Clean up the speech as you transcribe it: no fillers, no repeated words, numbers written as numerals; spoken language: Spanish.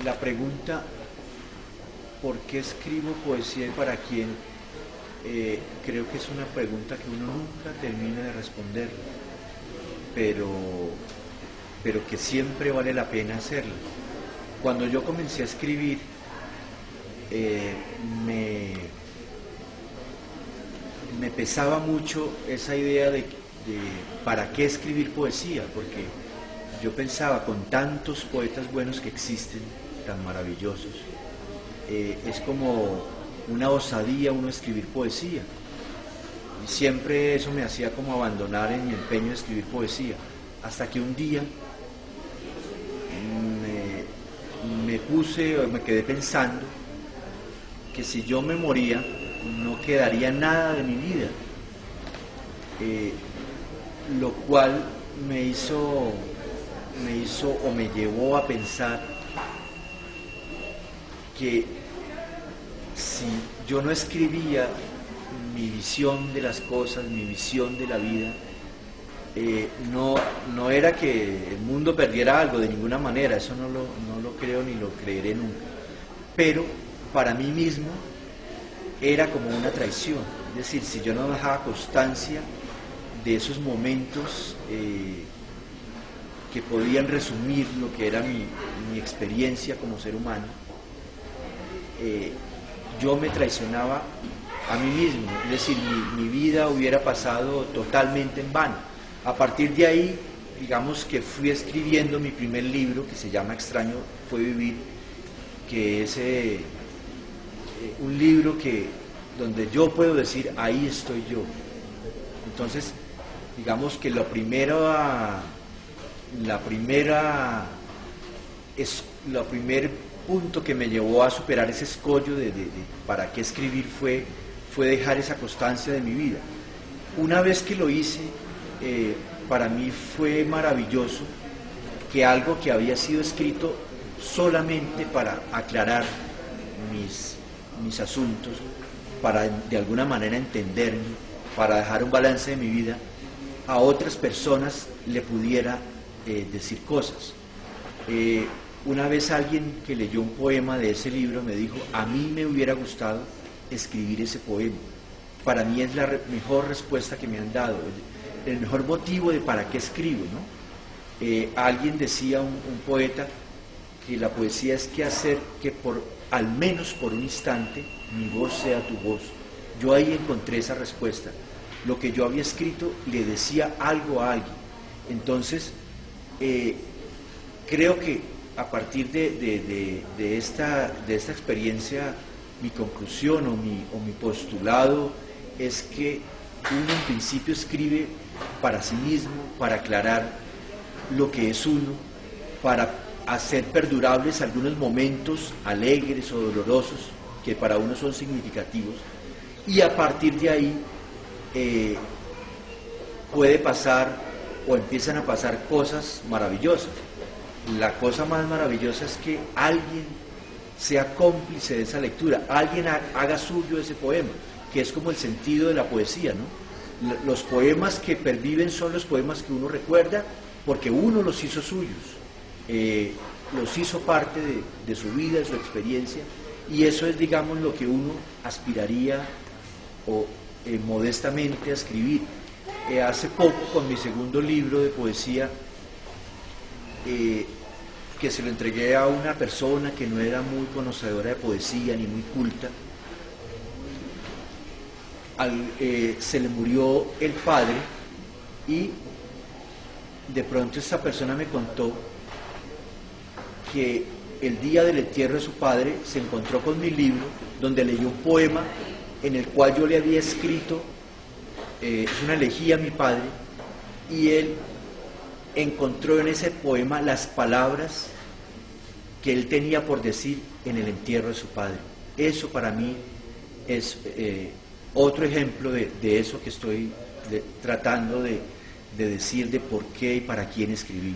La pregunta, ¿por qué escribo poesía y para quién? Creo que es una pregunta que uno nunca termina de responder, pero, pero que siempre vale la pena hacerla. Cuando yo comencé a escribir, me pesaba mucho esa idea de para qué escribir poesía, porque yo pensaba, con tantos poetas buenos que existen, tan maravillosos, es como una osadía uno escribir poesía. Y siempre eso me hacía como abandonar en mi empeño de escribir poesía, hasta que un día me quedé pensando que si yo me moría, no quedaría nada de mi vida, lo cual me llevó a pensar que si yo no escribía mi visión de las cosas, mi visión de la vida, no era que el mundo perdiera algo, de ninguna manera, eso no lo creo ni lo creeré nunca, pero para mí mismo era como una traición. Es decir, si yo no dejaba constancia de esos momentos que podían resumir lo que era mi experiencia como ser humano, yo me traicionaba a mí mismo, es decir, mi vida hubiera pasado totalmente en vano. A partir de ahí, digamos que fui escribiendo mi primer libro, que se llama Extraño fue vivir, que es un libro donde yo puedo decir, ahí estoy yo. Entonces, digamos que el primer punto que me llevó a superar ese escollo de para qué escribir fue dejar esa constancia de mi vida. Una vez que lo hice, para mí fue maravilloso que algo que había sido escrito solamente para aclarar mis asuntos, para de alguna manera entenderme, para dejar un balance de mi vida, a otras personas le pudiera decir cosas. Una vez alguien que leyó un poema de ese libro me dijo, a mí me hubiera gustado escribir ese poema. Para mí es la mejor respuesta que me han dado, el mejor motivo de para qué escribo, ¿no? Alguien decía, un poeta, que la poesía es que hacer que al menos por un instante mi voz sea tu voz. Yo ahí encontré esa respuesta. Lo que yo había escrito le decía algo a alguien. Entonces, creo que a partir de esta experiencia, mi conclusión o mi postulado es que uno en principio escribe para sí mismo, para aclarar lo que es uno, para hacer perdurables algunos momentos alegres o dolorosos que para uno son significativos, y a partir de ahí puede pasar o empiezan a pasar cosas maravillosas. La cosa más maravillosa es que alguien sea cómplice de esa lectura, alguien haga suyo ese poema, que es como el sentido de la poesía, ¿no? Los poemas que perviven son los poemas que uno recuerda porque uno los hizo suyos, los hizo parte de su vida, de su experiencia, y eso es, digamos, lo que uno aspiraría modestamente a escribir. Hace poco, con mi segundo libro de poesía, que se lo entregué a una persona que no era muy conocedora de poesía ni muy culta, se le murió el padre, y de pronto esta persona me contó que el día del entierro de su padre se encontró con mi libro, donde leyó un poema en el cual yo le había escrito, es una elegía a mi padre, y él encontró en ese poema las palabras que él tenía por decir en el entierro de su padre. Eso para mí es otro ejemplo de eso que estoy tratando de decir, de por qué y para quién escribí.